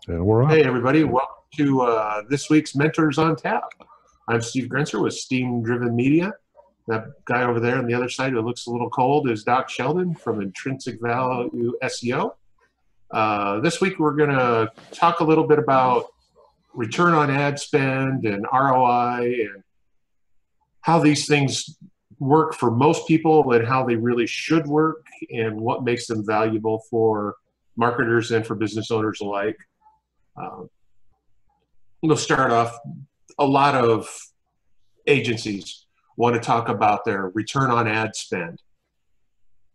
And we're on. Hey, everybody. Welcome to this week's Mentors on Tap. I'm Steve Grenzer with Steam Driven Media. That guy over there on the other side who looks a little cold is Doc Sheldon from Intrinsic Value SEO. This week, we're going to talk a little bit about return on ad spend and ROI and how these things work for most people and how they really should work and what makes them valuable for marketers and for business owners alike. We'll start off. A lot of agencies want to talk about their return on ad spend,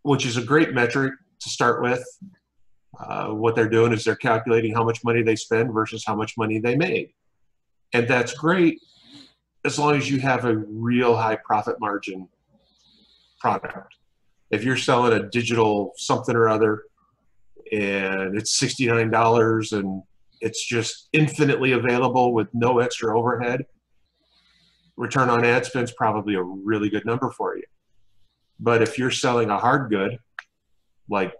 which is a great metric to start with. What they're doing is they're calculating how much money they spend versus how much money they made. And that's great as long as you have a real high profit margin product. If you're selling a digital something or other and it's $69 and it's just infinitely available with no extra overhead, return on ad spend is probably a really good number for you. But if you're selling a hard good, like,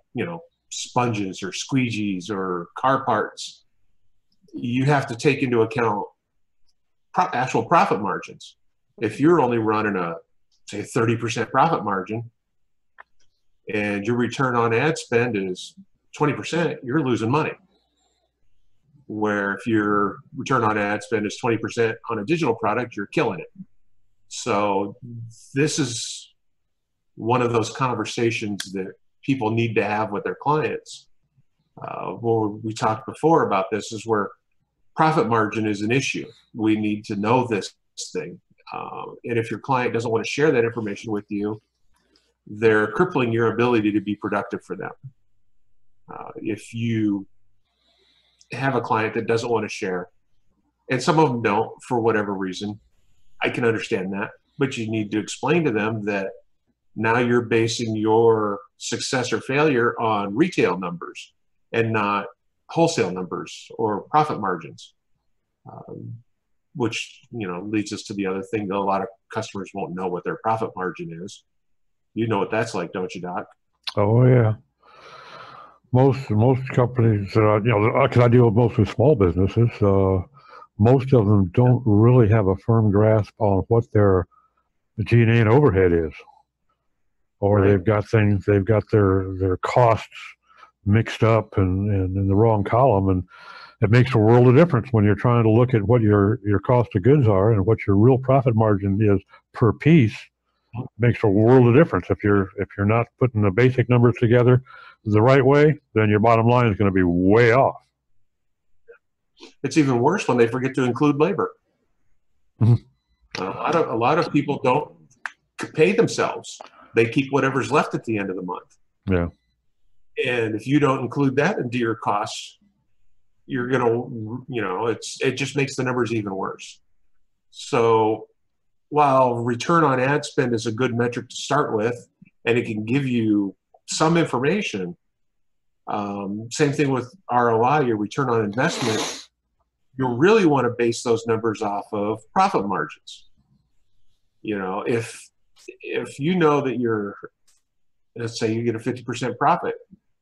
sponges or squeegees or car parts, you have to take into account actual profit margins. If you're only running a, say, 30% profit margin and your return on ad spend is 20%, you're losing money. Where if your return on ad spend is 20% on a digital product, you're killing it. So this is one of those conversations that people need to have with their clients. We talked before about this is where profit margin is an issue. We need to know this thing. And if your client doesn't want to share that information with you, they're crippling your ability to be productive for them. If you have a client that doesn't want to share, and some of them don't for whatever reason, I can understand that, but you need to explain to them that now you're basing your success or failure on retail numbers and not wholesale numbers or profit margins, which leads us to the other thing that a lot of customers won't know what their profit margin is. You know what that's like, don't you, Doc? Oh yeah. Most companies, because I deal with mostly small businesses, most of them don't really have a firm grasp on what their G&A and overhead is, or Right. they've got their costs mixed up and in the wrong column, and it makes a world of difference when you're trying to look at what your cost of goods are and what your real profit margin is per piece. It makes a world of difference. If you're not putting the basic numbers together the right way, then your bottom line is going to be way off. It's even worse when they forget to include labor. Mm-hmm. A lot of people don't pay themselves. They keep whatever's left at the end of the month. Yeah. And if you don't include that into your costs, you're gonna, it just makes the numbers even worse. So while return on ad spend is a good metric to start with, and it can give you some information, same thing with ROI, your return on investment, you really want to base those numbers off of profit margins. If you know that let's say you get a 50% profit,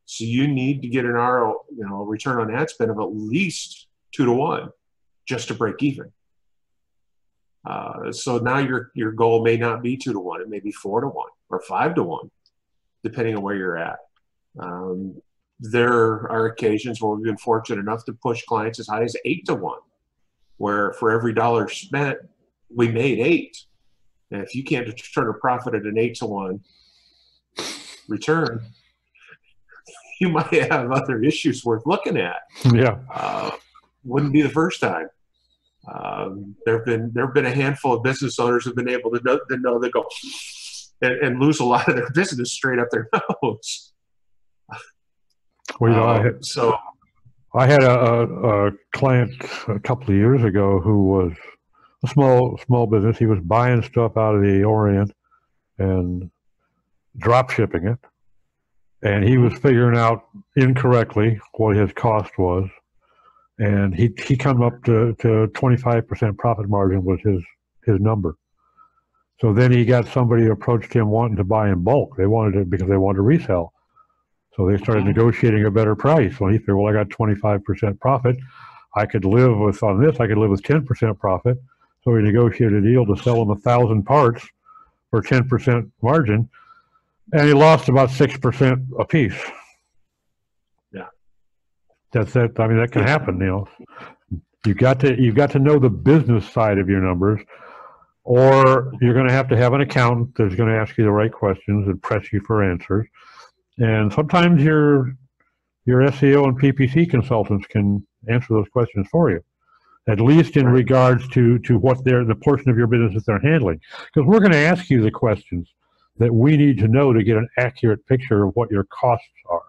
so you need to get an return on ad spend of at least 2 to 1 just to break even. So now your goal may not be 2 to 1, it may be 4 to 1 or 5 to 1, depending on where you're at. There are occasions where we've been fortunate enough to push clients as high as 8 to 1, where for every dollar spent, we made 8. And if you can't turn a profit at an 8 to 1 return, you might have other issues worth looking at. Yeah. Wouldn't be the first time. There have been a handful of business owners who've been able to know they go and lose a lot of their business straight up their nose. Well, I had a client a couple of years ago who was a small business. He was buying stuff out of the Orient and drop shipping it, and he was figuring out incorrectly what his cost was, and he come up to 25% profit margin was his number. So then he got somebody who approached him wanting to buy in bulk. They wanted it because they wanted to resell. So they started negotiating a better price. Well, he said, well, I got 25% profit. I could live with, on this, I could live with 10% profit. So we negotiated a deal to sell him 1,000 parts for 10% margin. And he lost about 6% a piece. Yeah. That's it. I mean, that can happen, you know. You've got to know the business side of your numbers, or you're going to have an accountant that's going to ask you the right questions and press you for answers. And sometimes your SEO and PPC consultants can answer those questions for you, at least in regards to what the portion of your business that they're handling. Because we're going to ask you the questions that we need to know to get an accurate picture of what your costs are.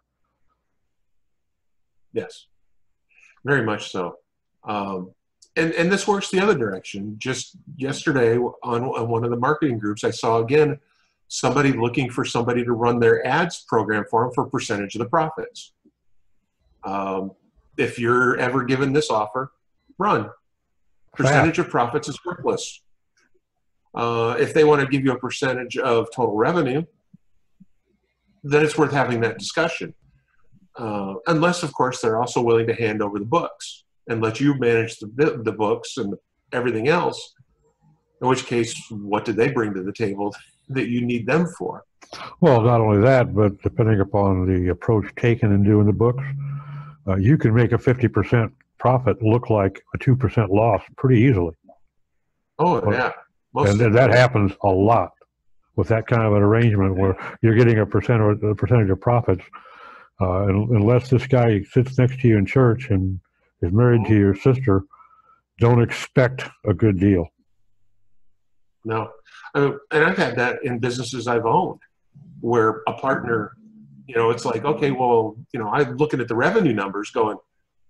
Yes, very much so. And this works the other direction. Just yesterday on one of the marketing groups, I saw again somebody looking for somebody to run their ads program for them for percentage of the profits. If you're ever given this offer, run. Percentage of profits is worthless. If they want to give you a percentage of total revenue, then it's worth having that discussion. Unless, of course, they're also willing to hand over the books and let you manage the books and everything else, in which case, what did they bring to the table that you need them for? Well, not only that, but depending upon the approach taken in doing the books, you can make a 50% profit look like a 2% loss pretty easily. Oh, yeah. And that happens a lot with that kind of an arrangement where you're getting a percentage of profits. Unless this guy sits next to you in church and is married to your sister, don't expect a good deal. No. And I've had that in businesses I've owned where a partner, you know, it's like, okay, well, you know, I'm looking at the revenue numbers going,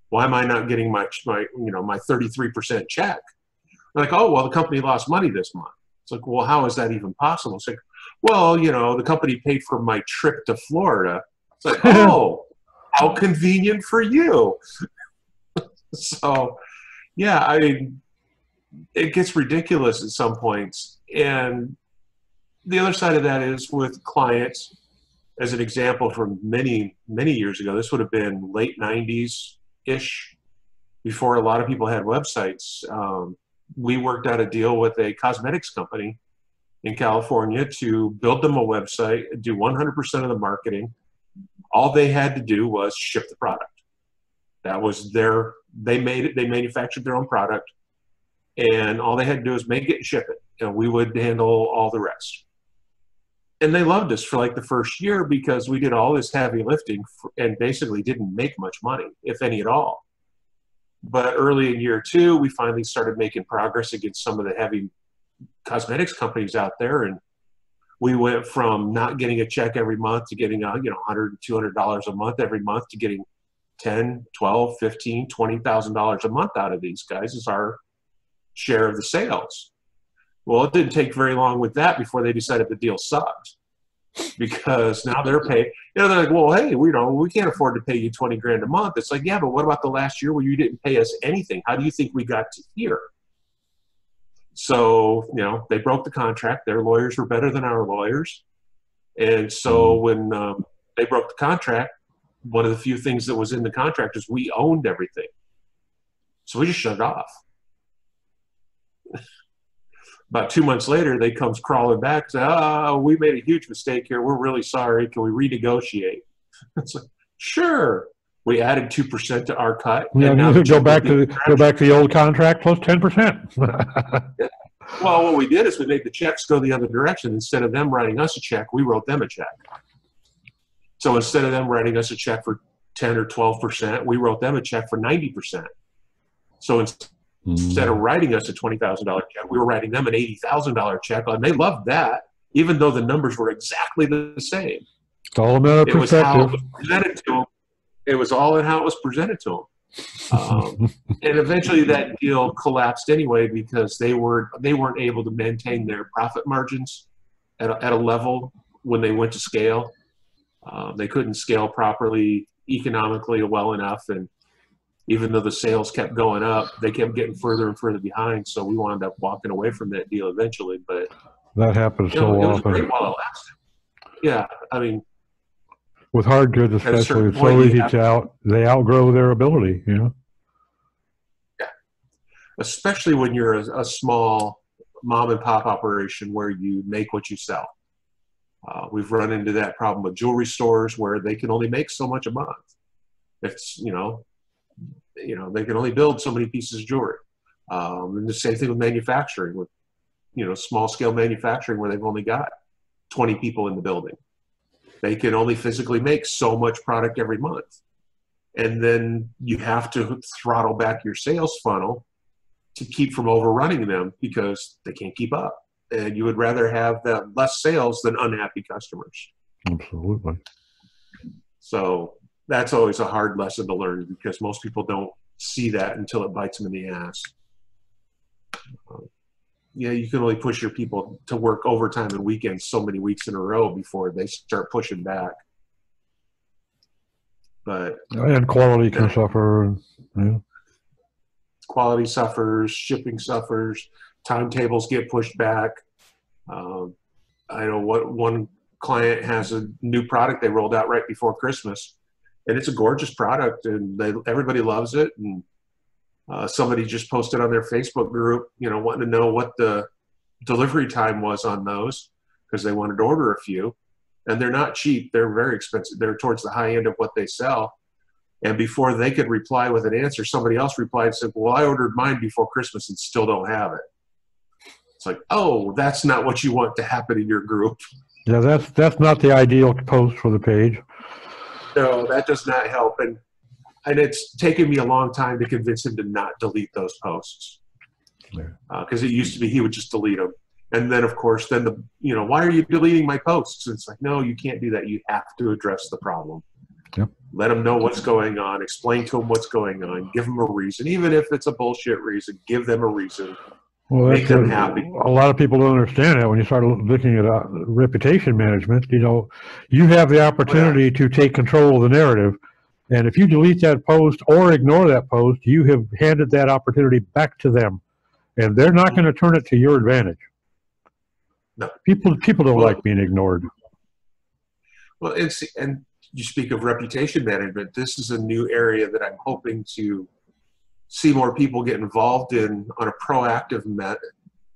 why am I not getting my 33% check? I'm like, oh, well, the company lost money this month. It's like, well, how is that even possible? It's like, well, you know, the company paid for my trip to Florida. It's like, oh, how convenient for you. So, yeah, I mean, it gets ridiculous at some points. And the other side of that is with clients, as an example from many, many years ago, this would have been late 90s-ish, before a lot of people had websites. We worked out a deal with a cosmetics company in California to build them a website, do 100% of the marketing. All they had to do was ship the product. That was they manufactured their own product, and all they had to do was make it and ship it, and we would handle all the rest. And they loved us for like the first year because we did all this heavy lifting and basically didn't make much money, if any at all. But early in year 2, we finally started making progress against some of the heavy cosmetics companies out there, and we went from not getting a check every month to getting $100, $200 a month every month to getting $10, $12, $15, $20,000 a month out of these guys as our share of the sales. Well, it didn't take very long with that before they decided the deal sucked, because now they're paying. You know, they're like, well, hey, we can't afford to pay you 20 grand a month. It's like, yeah, but what about the last year where you didn't pay us anything? How do you think we got to here? So, you know, they broke the contract. Their lawyers were better than our lawyers. And so when they broke the contract, one of the few things that was in the contract is we owned everything. So we just shut it off. About 2 months later, they comes crawling back and say, oh, we made a huge mistake here. We're really sorry. Can we renegotiate? It's like, sure. We added 2% to our cut. Yeah, and now go back to the old contract plus 10%. Yeah. Well, what we did is we made the checks go the other direction. Instead of them writing us a check, we wrote them a check. So instead of them writing us a check for 10 or 12%, we wrote them a check for 90%. So instead of writing us a $20,000 check, we were writing them an $80,000 check, and they loved that, even though the numbers were exactly the same. It's all a matter of perspective. It was how it was presented to them. It was all in how it was presented to them. And eventually that deal collapsed anyway because they weren't able to maintain their profit margins at a level when they went to scale. They couldn't scale properly economically well enough, and even though the sales kept going up, they kept getting further and further behind. So we wound up walking away from that deal eventually. But that happens so often. It was great while it lasted. Yeah, I mean, With hard goods At a especially, certain it's point, so you easy have to they outgrow their ability, you know? especially when you're a small mom and pop operation where you make what you sell. We've run into that problem with jewelry stores where they can only make so much a month. It's, they can only build so many pieces of jewelry. And the same thing with manufacturing, with, small scale manufacturing where they've only got 20 people in the building. They can only physically make so much product every month. And then you have to throttle back your sales funnel to keep from overrunning them because they can't keep up. And you would rather have less sales than unhappy customers. Absolutely. So that's always a hard lesson to learn because most people don't see that until it bites them in the ass. You can only push your people to work overtime and weekends so many weeks in a row before they start pushing back. And quality can suffer. Yeah. Quality suffers, shipping suffers, timetables get pushed back. I know one client has a new product they rolled out right before Christmas, and it's a gorgeous product, and everybody loves it. And somebody just posted on their Facebook group, wanting to know what the delivery time was on those because they wanted to order a few. And they're not cheap. They're very expensive. They're towards the high end of what they sell. And before they could reply with an answer, somebody else replied and said, well, I ordered mine before Christmas and still don't have it. It's like, oh, that's not what you want to happen in your group. Yeah, that's not the ideal post for the page. No, that does not help. And it's taken me a long time to convince him to not delete those posts. Because it used to be he would just delete them. And then, of course, why are you deleting my posts? And it's like, no, you can't do that. You have to address the problem. Yep. Let them know what's going on. Explain to them what's going on. Give them a reason. Even if it's a bullshit reason, give them a reason. Well, make them happy. A lot of people don't understand that when you start looking at reputation management. You have the opportunity to take control of the narrative. And if you delete that post or ignore that post, you have handed that opportunity back to them. And they're not going to turn it to your advantage. No. People don't like being ignored. Well, and you speak of reputation management. This is a new area that I'm hoping to see more people get involved in on a proactive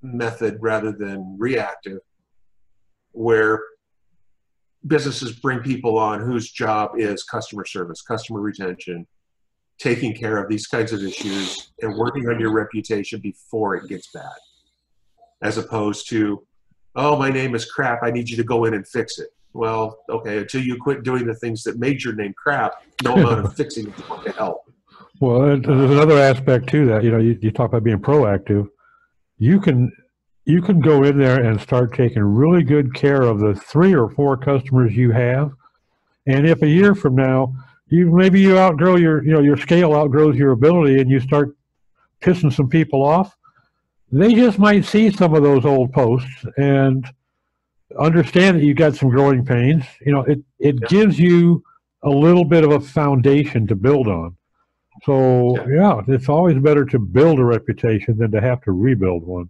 method rather than reactive, where businesses bring people on whose job is customer service, customer retention, taking care of these kinds of issues and working on your reputation before it gets bad, as opposed to, oh, my name is crap, I need you to go in and fix it. Well, okay, until you quit doing the things that made your name crap, no amount of fixing is going to help. Well, there's another aspect to that. You talk about being proactive. You can go in there and start taking really good care of the 3 or 4 customers you have. And if a year from now, maybe you outgrow your scale outgrows your ability and you start pissing some people off, they just might see some of those old posts and understand that you got some growing pains. It gives you a little bit of a foundation to build on. So it's always better to build a reputation than to have to rebuild one.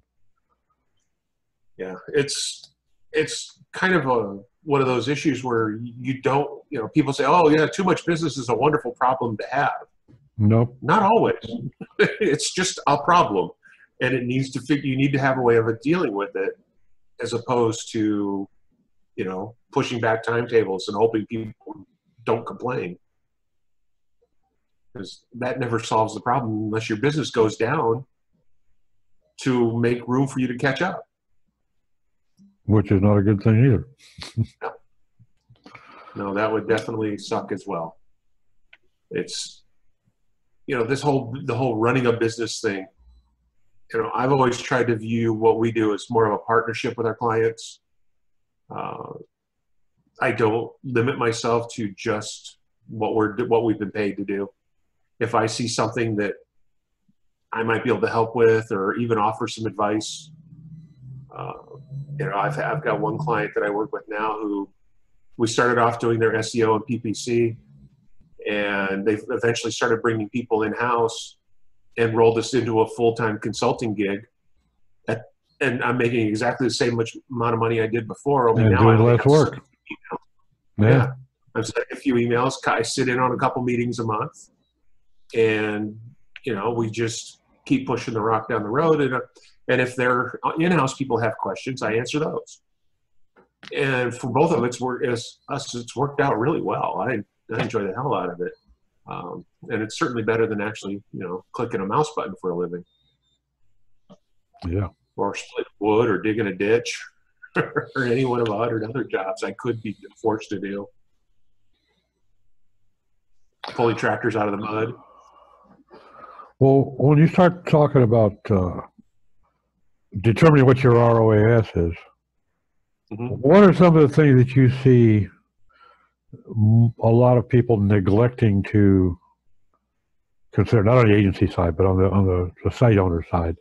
Yeah, it's kind of one of those issues where you don't, people say, oh yeah, too much business is a wonderful problem to have. Nope. Not always. It's just a problem. And you need to have a way of dealing with it, as opposed to, pushing back timetables and hoping people don't complain. Because that never solves the problem unless your business goes down to make room for you to catch up. Which is not a good thing either. No, that would definitely suck as well. It's, the whole running a business thing. I've always tried to view what we do as more of a partnership with our clients. I don't limit myself to just what we've been paid to do. If I see something that I might be able to help with or even offer some advice, I've got one client that I work with now who we started off doing their SEO and PPC, and they've eventually started bringing people in-house and rolled us into a full-time consulting gig. And I'm making exactly the same amount of money I did before, only now I'm doing less work. Yeah. I'm sending a few emails. I sit in on a couple meetings a month, and we just keep pushing the rock down the road. And if their in-house people have questions, I answer those. And for both of it's worked out really well. I enjoy the hell out of it, and it's certainly better than actually clicking a mouse button for a living. Yeah. Or split wood or digging a ditch or any one of 100 other jobs I could be forced to do. Pulling tractors out of the mud. Well, when you start talking about determining what your ROAS is, what are some of the things that you see a lot of people neglecting to consider, not on the agency side, but on the site owner side,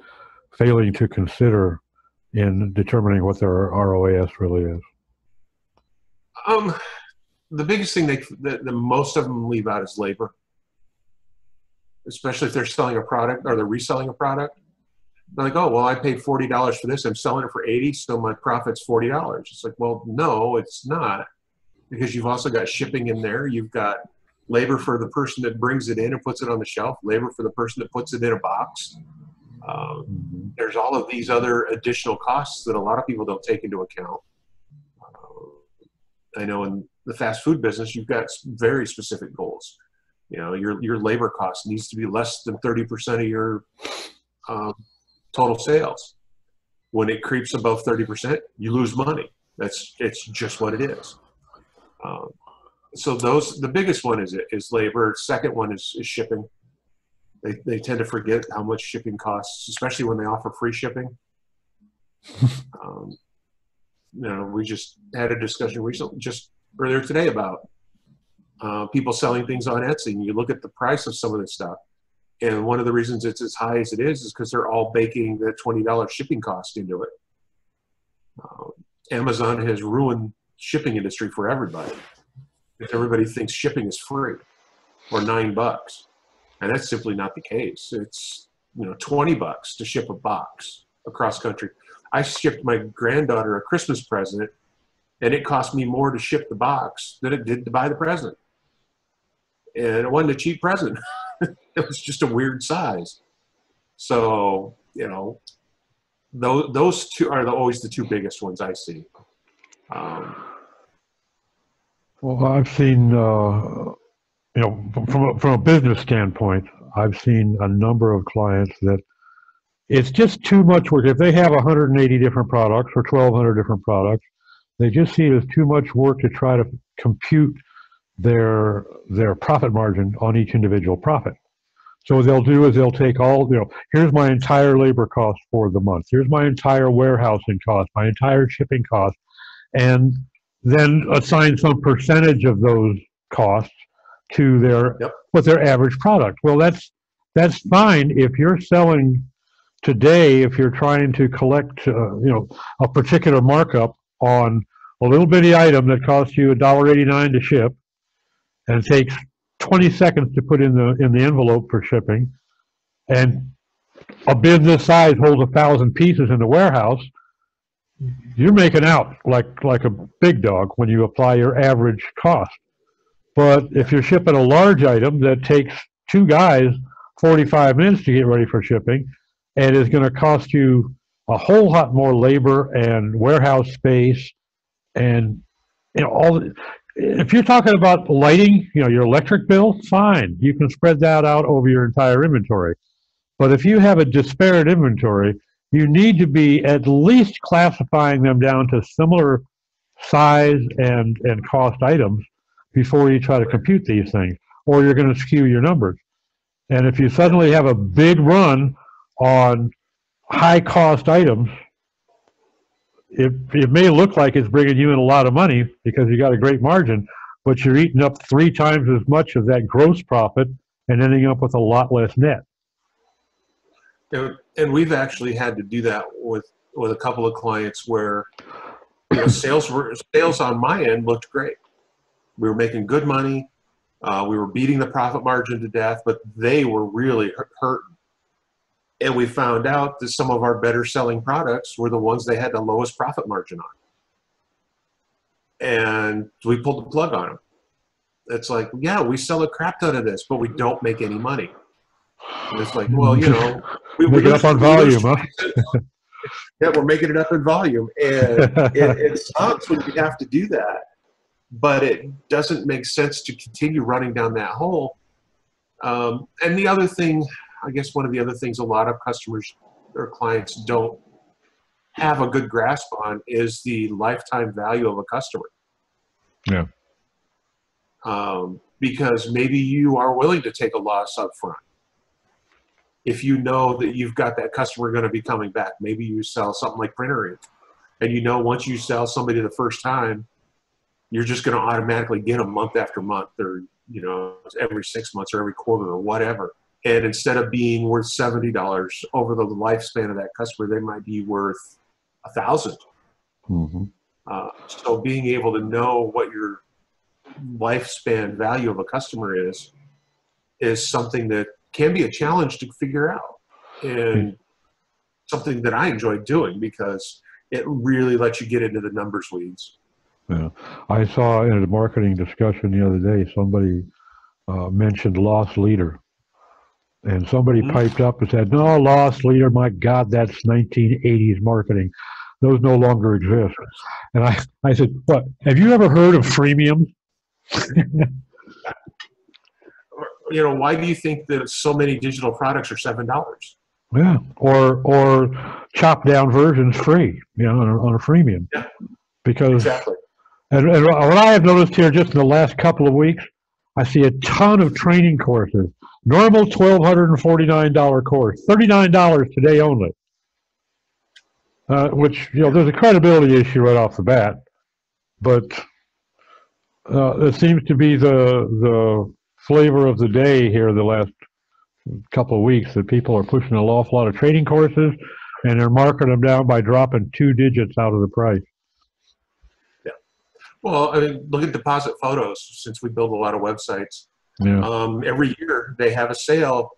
failing to consider in determining what their ROAS really is? The biggest thing that most of them leave out is labor, especially if they're selling a product or they're reselling a product. They're like, oh, well, I paid $40 for this. I'm selling it for $80, so my profit's $40. It's like, well, no, it's not, because you've also got shipping in there. You've got labor for the person that brings it in and puts it on the shelf, labor for the person that puts it in a box. There's all of these other additional costs that a lot of people don't take into account. I know in the fast food business, you've got very specific goals. Your labor cost needs to be less than 30% of your total sales. When it creeps above 30%, you lose money. It's just what it is. So the biggest one is labor. Second one is shipping. They tend to forget how much shipping costs, especially when they offer free shipping. We just had a discussion recently, just earlier today, about people selling things on Etsy, and you look at the price of some of this stuff, and one of the reasons it's as high as it is because they're all baking the $20 shipping cost into it. Amazon has ruined shipping industry for everybody. Everybody thinks shipping is free or $9. And that's simply not the case. It's $20 to ship a box across country. I shipped my granddaughter a Christmas present, and it cost me more to ship the box than it did to buy the present. And it wasn't a cheap present. It was just a weird size. So, those two are always the two biggest ones I see. Well, I've seen, from a business standpoint, I've seen a number of clients that it's just too much work. If they have 180 different products or 1,200 different products, they just see it as too much work to try to compute their profit margin on each individual profit. So what they'll do is they'll take all, here's my entire labor cost for the month. Here's my entire warehousing cost, my entire shipping cost, and then assign some percentage of those costs to their average product. Well, that's fine if you're selling today. If you're trying to collect, a particular markup on a little bitty item that costs you $1.89 to ship, and it takes 20 seconds to put in the envelope for shipping, and a bin this size holds 1,000 pieces in the warehouse, you're making out like a big dog when you apply your average cost. But if you're shipping a large item that takes two guys 45 minutes to get ready for shipping, and is going to cost you a whole lot more labor and warehouse space, and if you're talking about lighting, your electric bill, fine, you can spread that out over your entire inventory. But if you have a disparate inventory, you need to be at least classifying them down to similar size and cost items before you try to compute these things, or you're going to skew your numbers. And if you suddenly have a big run on high cost items, it may look like it's bringing you in a lot of money because you got a great margin, but you're eating up 3 times as much of that gross profit and ending up with a lot less net. And we've actually had to do that with a couple of clients where sales on my end looked great. We were making good money. We were beating the profit margin to death, but they were really hurting. And we found out that some of our better selling products were the ones they had the lowest profit margin on. And we pulled the plug on them. It's like, yeah, we sell a crap ton of this, but we don't make any money. And it's like, well, you know, make it up on volume, huh? Yeah, we're making it up in volume, and it sucks when you have to do that, but it doesn't make sense to continue running down that hole. And the other thing, I guess one of the other things a lot of customers or clients don't have a good grasp on is the lifetime value of a customer. Yeah. Because maybe you are willing to take a loss up front. If you know that you've got that customer going to be coming back, maybe you sell something like printer ink, and you know once you sell somebody the first time, you're just going to automatically get them month after month, or you know, every 6 months or every quarter or whatever. And instead of being worth $70 over the lifespan of that customer, they might be worth $1,000. Mm-hmm. So being able to know what your lifespan value of a customer is something that can be a challenge to figure out, and something that I enjoy doing because it really lets you get into the numbers weeds. Yeah. I saw in a marketing discussion the other day, somebody mentioned loss leader. And somebody piped up and said, no, loss leader, my God, that's 1980s marketing. Those no longer exist. And I said, what, have you ever heard of freemium? You know, why do you think that so many digital products are $7? Yeah, or chopped down versions free, you know, on a freemium. Yeah, because exactly. And what I have noticed here just in the last couple of weeks, I see a ton of training courses. Normal $1,249 course, $39 today only. Which, you know, there's a credibility issue right off the bat, but it seems to be the flavor of the day here the last couple of weeks, that people are pushing an awful lot of training courses, and they're marking them down by dropping 2 digits out of the price. Yeah. Well, I mean, look at Deposit Photos. Since we build a lot of websites, Yeah. every year they have a sale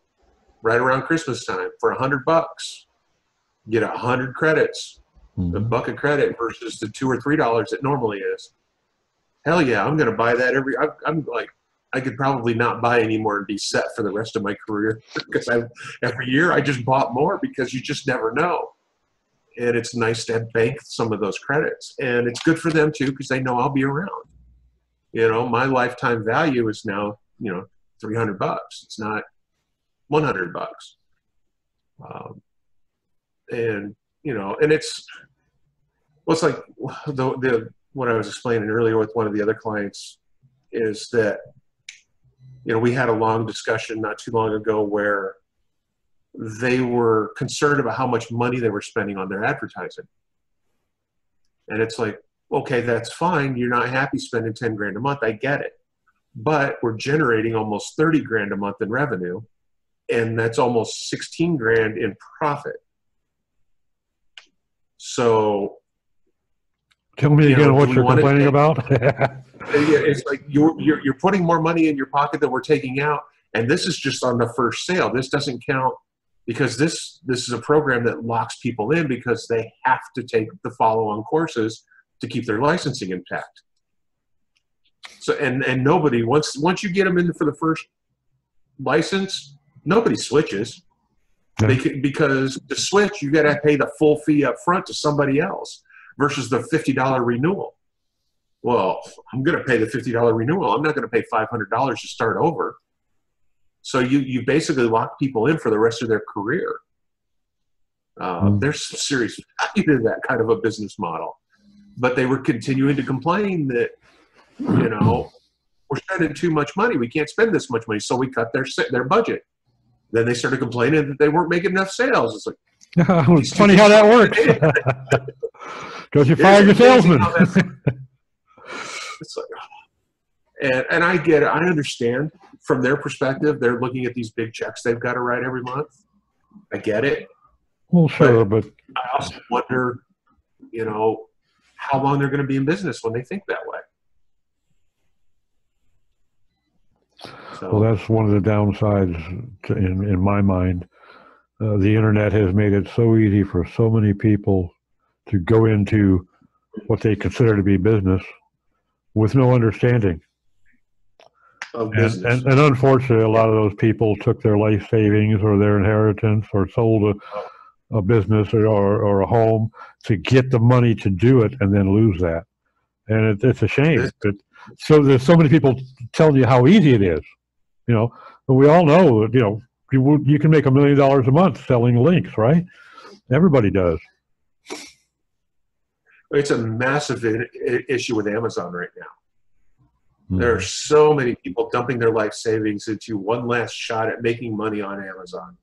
right around Christmas time for $100. Get 100 credits, a bucket credit versus the $2 or $3 it normally is. Hell yeah, I'm going to buy that I'm like, I could probably not buy anymore and be set for the rest of my career, because every year I just bought more, because you just never know. And it's nice to bank some of those credits, and it's good for them too, because they know I'll be around. You know, my lifetime value is now, you know, $300. It's not $100. And you know, and it's like what I was explaining earlier with one of the other clients is that, you know, we had a long discussion not too long ago where they were concerned about how much money they were spending on their advertising. And it's like, okay, that's fine. You're not happy spending 10 grand a month. I get it. But we're generating almost 30 grand a month in revenue, and that's almost 16 grand in profit. So tell me again what you're complaining about. It's like you're putting more money in your pocket than we're taking out, and this is just on the first sale. This doesn't count, because this is a program that locks people in because they have to take the follow-on courses to keep their licensing intact. So and nobody, once you get them in for the first license, nobody switches. Because to switch, you got to pay the full fee up front to somebody else versus the $50 renewal. Well, I'm going to pay the $50 renewal. I'm not going to pay $500 to start over. So you basically lock people in for the rest of their career. There's some serious value to that kind of a business model. But they were continuing to complain that, you know, we're spending too much money. We can't spend this much money. So we cut their budget. Then they started complaining that they weren't making enough sales. It's like, it's funny how that works. Because you fired your salesman. It's like, and I get it. I understand from their perspective. They're looking at these big checks they've got to write every month. I get it. Well, sure, but I also wonder, you know, how long they're going to be in business when they think that way. So, well, that's one of the downsides in my mind. The internet has made it so easy for so many people to go into what they consider to be business with no understanding. of business. And unfortunately, a lot of those people took their life savings or their inheritance or sold a business or a home to get the money to do it and then lose that. And it's a shame. So there's so many people telling you how easy it is, you know. But we all know that, you know, you can make $1 million a month selling links, right? Everybody does. It's a massive issue with Amazon right now. There are so many people dumping their life savings into one last shot at making money on Amazon.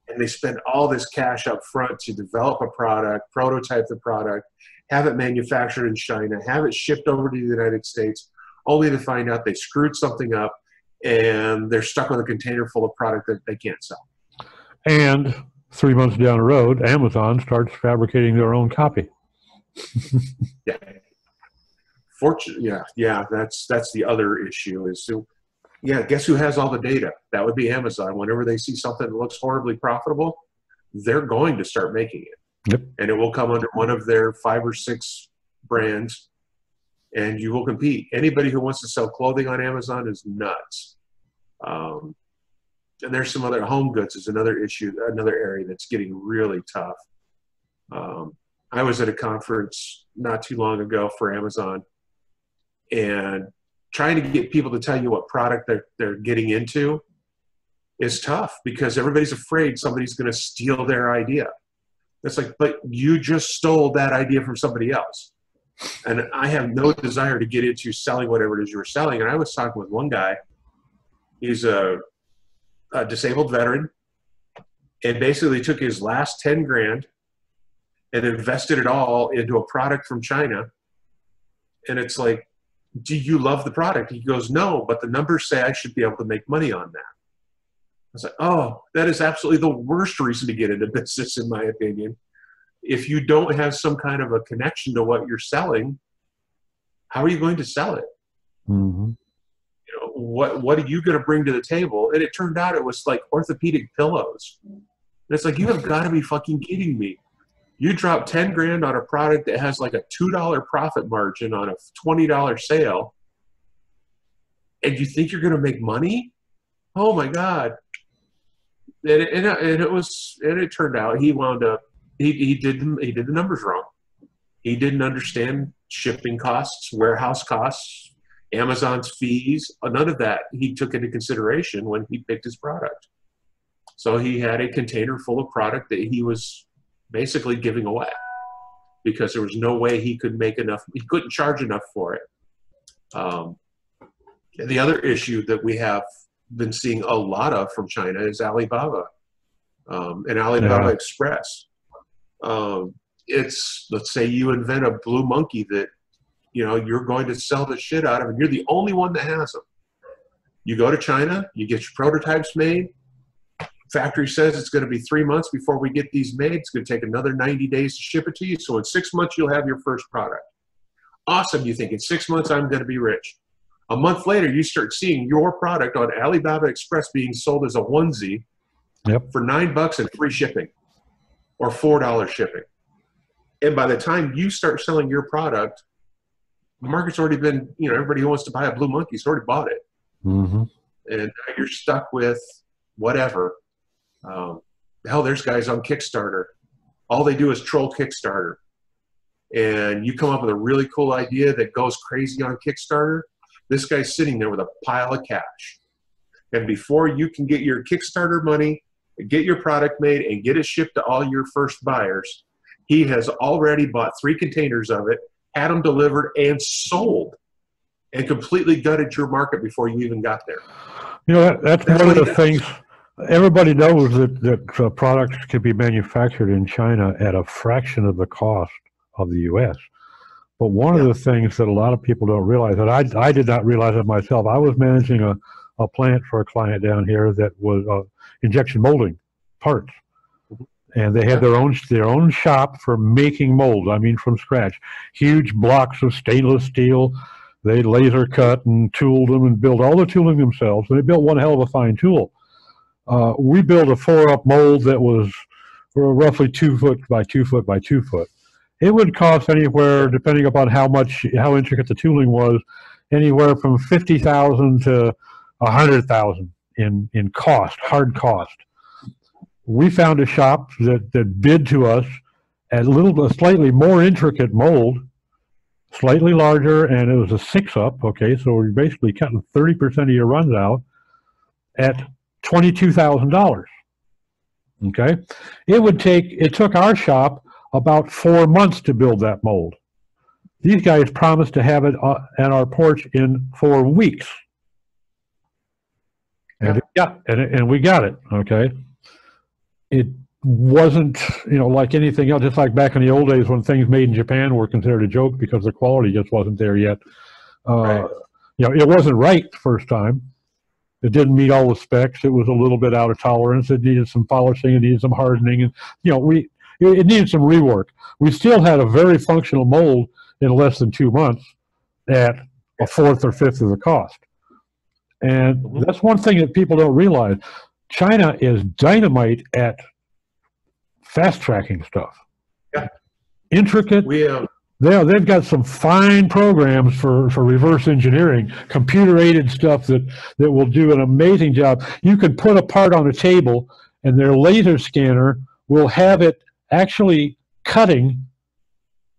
And they spend all this cash up front to develop a product, prototype the product, have it manufactured in China, have it shipped over to the United States, only to find out they screwed something up and they're stuck with a container full of product that they can't sell. And 3 months down the road, Amazon starts fabricating their own copy. Yeah. That's the other issue is guess who has all the data? That would be Amazon. Whenever they see something that looks horribly profitable, they're going to start making it. Yep. And it will come under one of their 5 or 6 brands, and you will compete. Anybody who wants to sell clothing on Amazon is nuts. And there's some other home goods is another issue, another area that's getting really tough. I was at a conference not too long ago for Amazon, and trying to get people to tell you what product they're getting into is tough because everybody's afraid somebody's going to steal their idea. It's like, but you just stole that idea from somebody else. And I have no desire to get into selling whatever it is you were selling. And I was talking with one guy. He's a disabled veteran and basically took his last 10 grand and invested it all into a product from China. And it's like, do you love the product? He goes, no, but the numbers say I should be able to make money on that. I was like, oh, that is absolutely the worst reason to get into business, in my opinion. If you don't have some kind of a connection to what you're selling, how are you going to sell it? Mm-hmm. You know, what are you going to bring to the table? And it turned out it was like orthopedic pillows. And it's like, you have got to be fucking kidding me. You drop 10 grand on a product that has like a $2 profit margin on a $20 sale, and you think you're going to make money? Oh my God. And it turned out he wound up, he did the numbers wrong. He didn't understand shipping costs, warehouse costs, Amazon's fees, none of that he took into consideration when he picked his product. So he had a container full of product that he was basically giving away because there was no way he could make enough. He couldn't charge enough for it. And the other issue that we have been seeing a lot of from China is Alibaba and Alibaba Express. It's, let's say you invent a blue monkey that, you know, you're going to sell the shit out of, and you're the only one that has them. You go to China, you get your prototypes made. Factory says it's going to be 3 months before we get these made. It's going to take another 90 days to ship it to you. So in 6 months, you'll have your first product. Awesome. You think in 6 months, I'm going to be rich. A month later, you start seeing your product on Alibaba Express being sold as a onesie for $9 and free shipping or $4 shipping. And by the time you start selling your product, the market's already been, you know, everybody who wants to buy a blue monkey's already bought it. Mm-hmm. And you're stuck with whatever. Hell, there's guys on Kickstarter. All they do is troll Kickstarter. And you come up with a really cool idea that goes crazy on Kickstarter. This guy's sitting there with a pile of cash. And before you can get your Kickstarter money, get your product made, and get it shipped to all your first buyers, he has already bought 3 containers of it, had them delivered, and sold, and completely gutted your market before you even got there. You know, that's one of the things. Everybody knows that products can be manufactured in China at a fraction of the cost of the U.S. But one of the things that a lot of people don't realize, and I did not realize it myself, I was managing a plant for a client down here that was injection molding parts. And they had their own shop for making molds, I mean from scratch. Huge blocks of stainless steel. They laser cut and tooled them and built all the tooling themselves. And they built one hell of a fine tool. We built a 4-up mold that was roughly 2 foot by 2 foot by 2 foot. It would cost anywhere, depending upon how intricate the tooling was, anywhere from 50,000 to 100,000 in cost, hard cost. We found a shop that bid to us at a slightly more intricate mold, slightly larger, and it was a 6-up. Okay, so we're basically cutting 30% of your runs out at $22,000. Okay, it took our shop about 4 months to build that mold. These guys promised to have it at our porch in 4 weeks. And and we got it. Okay, it wasn't, like anything else, just like back in the old days when things made in Japan were considered a joke because the quality just wasn't there yet. Right. It wasn't right the first time. It didn't meet all the specs. It was a little bit out of tolerance. It needed some polishing. It needed some hardening. And, it needed some rework. We still had a very functional mold in less than 2 months at a fourth or fifth of the cost. And that's one thing that people don't realize. China is dynamite at fast tracking stuff. Yeah. Intricate. They've got some fine programs for reverse engineering, computer aided stuff that will do an amazing job. You can put a part on a table and their laser scanner will have it actually cutting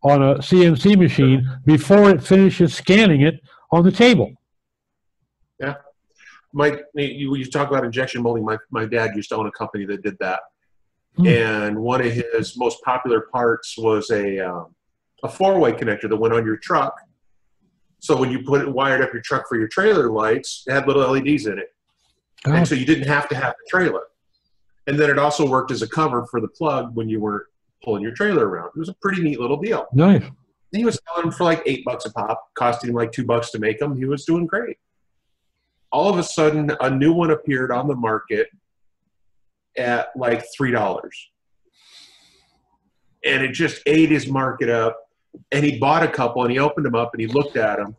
on a CNC machine before it finishes scanning it on the table. Yeah. You talk about injection molding. My dad used to own a company that did that. And one of his most popular parts was a 4-way connector that went on your truck. So when you wired up your truck for your trailer lights, it had little LEDs in it. Oh. And so you didn't have to have the trailer. And then it also worked as a cover for the plug when you were pulling your trailer around. It was a pretty neat little deal. Nice. He was selling them for like $8 a pop, costing him like $2 to make them. He was doing great. All of a sudden, a new one appeared on the market at like $3. And it just ate his market up. And he bought a couple and he opened them up and he looked at them.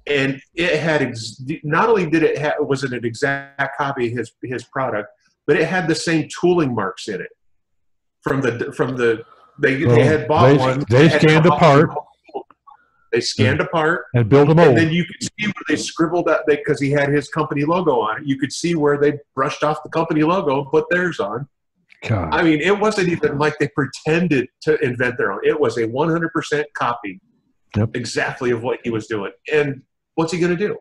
And it had, not only did it was it an exact copy of his product, but it had the same tooling marks in it. They had bought one. They scanned a part. They scanned a part and built a mold. And then you could see where they scribbled out, because he had his company logo on it. You could see where they brushed off the company logo and put theirs on. God. I mean, it wasn't even like they pretended to invent their own. It was a 100% copy, exactly of what he was doing. And what's he going to do?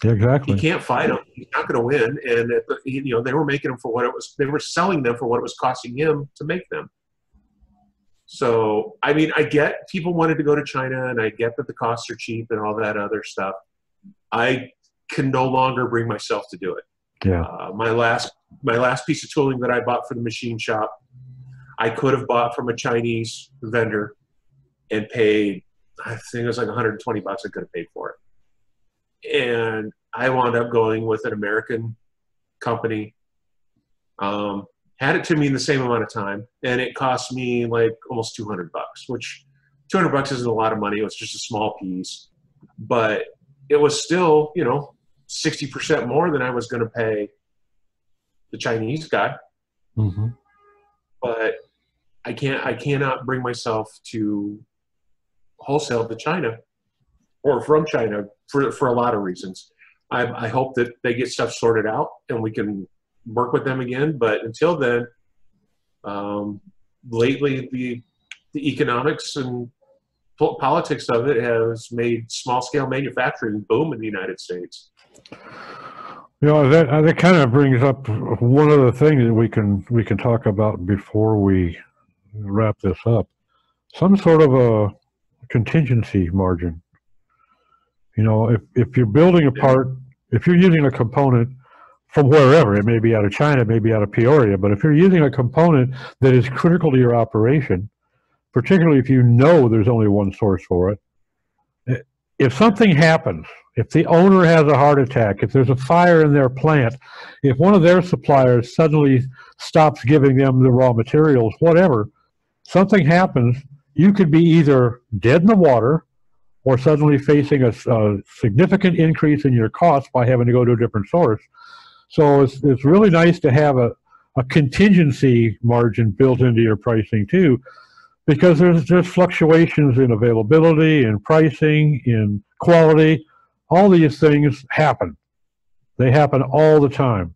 Exactly. He can't fight him. He's not going to win. And they were making them for what it was. They were selling them for what it was costing him to make them. So, I mean, I get people wanted to go to China, and I get that the costs are cheap and all that other stuff. I can no longer bring myself to do it. Yeah. My last piece of tooling that I bought for the machine shop, I could have bought from a Chinese vendor and paid, I think it was like $120 I could have paid for it. And I wound up going with an American company. Had it to me in the same amount of time, and it cost me like almost $200, which $200 isn't a lot of money. It was just a small piece, but it was still, 60% more than I was going to pay the Chinese guy. Mm-hmm. But I cannot bring myself to wholesale to China or from China for a lot of reasons. I hope that they get stuff sorted out and we can work with them again. But until then, lately the economics and politics of it has made small scale manufacturing boom in the United States. That kind of brings up one other thing that we can talk about before we wrap this up. Some sort of a contingency margin. If you're building a part, if you're using a component from wherever, it may be out of China, it may be out of Peoria, but if you're using a component that is critical to your operation, particularly if you know there's only one source for it, if something happens, if the owner has a heart attack, if there's a fire in their plant, if one of their suppliers suddenly stops giving them the raw materials, whatever, something happens, you could be either dead in the water or suddenly facing a significant increase in your costs by having to go to a different source. So it's really nice to have a contingency margin built into your pricing too, because there's fluctuations in availability, in pricing, in quality. All these things happen. They happen all the time.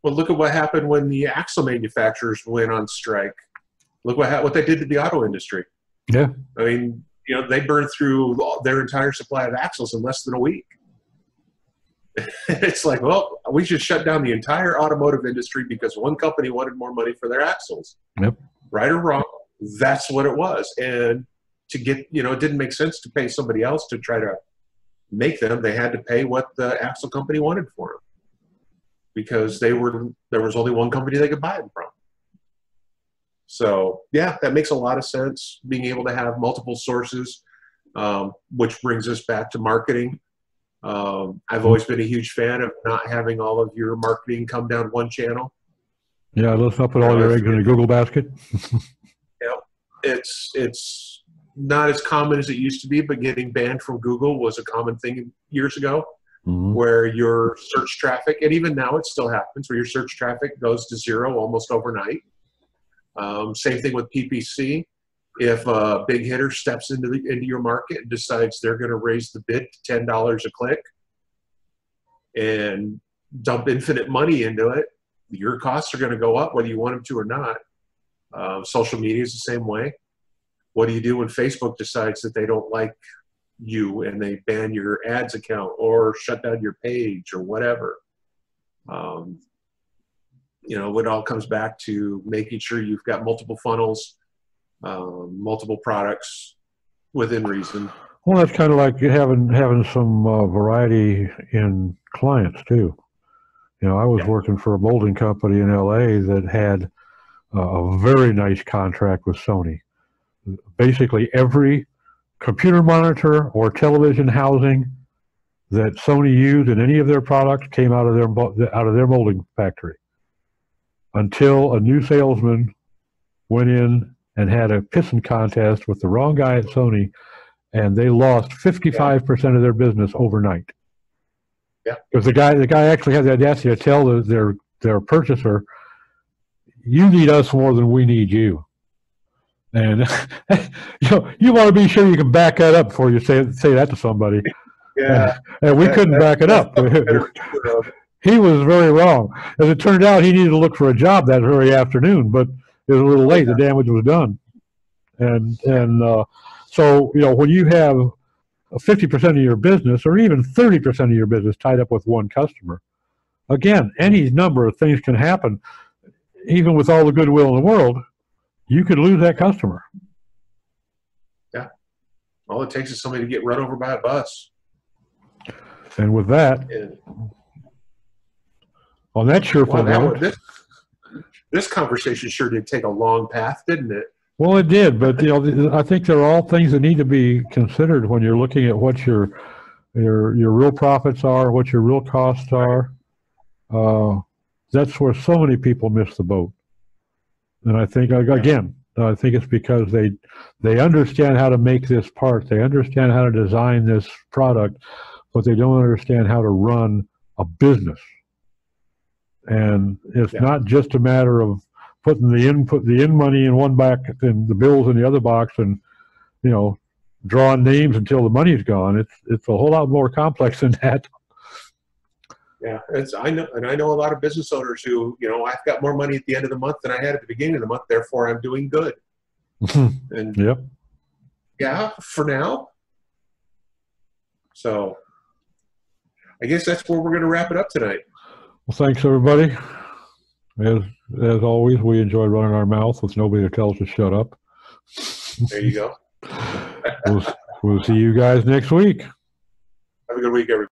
Well, look at what happened when the axle manufacturers went on strike. Look what they did to the auto industry. Yeah. I mean, you know, they burned through their entire supply of axles in less than a week. It's like, well, we just shut down the entire automotive industry because one company wanted more money for their axles. Yep. Right or wrong, that's what it was. And to get, you know, it didn't make sense to pay somebody else to try to make them. They had to pay what the axle company wanted for them because there was only one company they could buy them from. So, yeah, that makes a lot of sense, being able to have multiple sources, which brings us back to marketing. I've always been a huge fan of not having all of your marketing come down one channel. Yeah, let's not put all your eggs in the Google basket. Yeah, it's not as common as it used to be, but getting banned from Google was a common thing years ago, where your search traffic, and even now it still happens, where your search traffic goes to zero almost overnight. Same thing with PPC. If a big hitter steps into your market and decides they're going to raise the bid to $10 a click and dump infinite money into it, your costs are going to go up whether you want them to or not. Social media is the same way. What do you do when Facebook decides that they don't like you and they ban your ads account or shut down your page or whatever? You know, it all comes back to making sure you've got multiple funnels, multiple products within reason. Well, that's kind of like having some variety in clients too. You know, I was working for a molding company in LA that had a very nice contract with Sony. Basically, every computer monitor or television housing that Sony used in any of their products came out of their molding factory. Until a new salesman went in and had a pissing contest with the wrong guy at Sony, and they lost 55% of their business overnight. Yeah, because the guy actually had the audacity to tell their purchaser, "You need us more than we need you." And you want to be sure you can back that up before you say that to somebody. Yeah, and we couldn't back it up. He was very wrong. As it turned out, he needed to look for a job that very afternoon, but it was a little late. The damage was done. And so, you know, when you have 50% of your business or even 30% of your business tied up with one customer, again, any number of things can happen. Even with all the goodwill in the world, you could lose that customer. Yeah. All it takes is somebody to get run over by a bus. And with that, on that cheerful note, this conversation sure did take a long path, didn't it? Well, it did, but you know, I think they're all things that need to be considered when you're looking at what your real profits are, what your real costs are. That's where so many people miss the boat. And I think, again, I think it's because they understand how to make this part, they understand how to design this product, but they don't understand how to run a business. And it's not just a matter of putting the in money in one box and the bills in the other box, and you know, drawing names until the money's gone. It's a whole lot more complex than that. Yeah, I know a lot of business owners who, you know, I've got more money at the end of the month than I had at the beginning of the month, therefore I'm doing good. And yeah, for now. So I guess that's where we're going to wrap it up tonight. Well, thanks everybody. As always, we enjoy running our mouth with nobody that tells us to shut up. There you go. We'll see you guys next week. Have a good week, everybody.